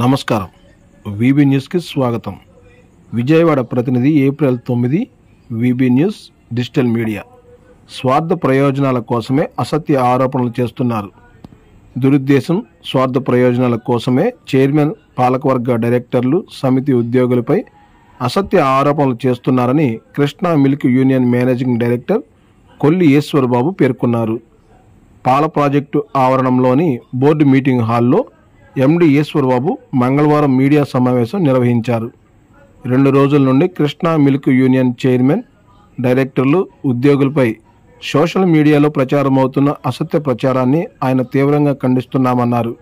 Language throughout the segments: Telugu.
నమస్కారం. వీబీ న్యూస్కి స్వాగతం. విజయవాడ ప్రతినిధి April 9. VB news digital media. స్వార్థ ప్రయోజనాల కోసమే అసత్య ఆరోపణలు చేస్తున్నారు. దురుద్దేశం, స్వార్థ ప్రయోజనాల కోసమే చైర్మన్, పాలకవర్గ డైరెక్టర్లు, సమితి ఉద్యోగులపై అసత్య ఆరోపణలు చేస్తున్నారని Krishna milk union managing director Kolli Eswarbabu పేర్కొన్నారు. పాల ప్రాజెక్టు ఆవరణంలోని బోర్డు మీటింగ్ హాల్లో ఎండి ఈశ్వర్బాబు మంగళవారం మీడియా సమావేశం నిర్వహించారు. 2 రోజుల నుండి కృష్ణా మిల్క్ యూనియన్ చైర్మన్, డైరెక్టర్లు, ఉద్యోగులపై సోషల్ మీడియాలో ప్రచారమవుతున్న అసత్య ప్రచారాన్ని ఆయన తీవ్రంగా ఖండిస్తున్నామన్నారు.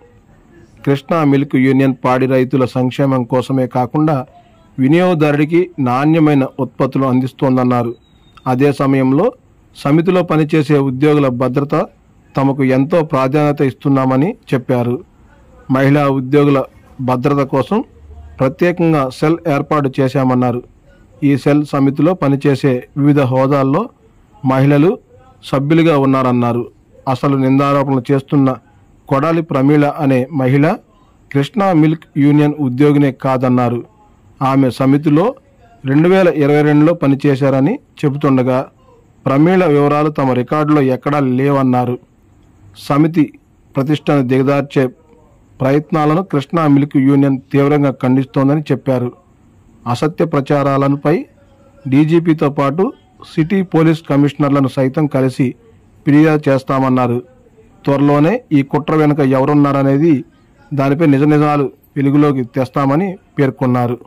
కృష్ణా మిల్క్ యూనియన్ పాడి రైతుల సంక్షేమం కోసమే కాకుండా వినియోగదారుడికి నాణ్యమైన ఉత్పత్తులు అందిస్తోందన్నారు. అదే సమయంలో సమితిలో పనిచేసే ఉద్యోగుల భద్రత తమకు ఎంతో ప్రాధాన్యత ఇస్తున్నామని చెప్పారు. మహిళా ఉద్యోగుల భద్రత కోసం ప్రత్యేకంగా సెల్ ఏర్పాటు చేశామన్నారు. ఈ సెల్ సమితిలో పనిచేసే వివిధ హోదాల్లో మహిళలు సభ్యులుగా ఉన్నారన్నారు. అసలు నిందారోపణలు చేస్తున్న కొడాలి ప్రమీళ అనే మహిళ కృష్ణా మిల్క్ యూనియన్ ఉద్యోగినే కాదన్నారు. ఆమె సమితిలో 2022లో పనిచేశారని చెబుతుండగా ప్రమీళ వివరాలు తమ రికార్డులో ఎక్కడా లేవన్నారు. సమితి ప్రతిష్టను దిగదార్చే ప్రయత్నాలను కృష్ణా మిల్క్ యూనియన్ తీవ్రంగా ఖండిస్తోందని చెప్పారు. అసత్య ప్రచారాలపై డీజీపీతో పాటు సిటీ పోలీస్ కమిషనర్లను సైతం కలిసి ఫిర్యాదు చేస్తామన్నారు. త్వరలోనే ఈ కుట్ర వెనుక ఎవరున్నారనేది దానిపై నిజాలు వెలుగులోకి తెస్తామని పేర్కొన్నారు.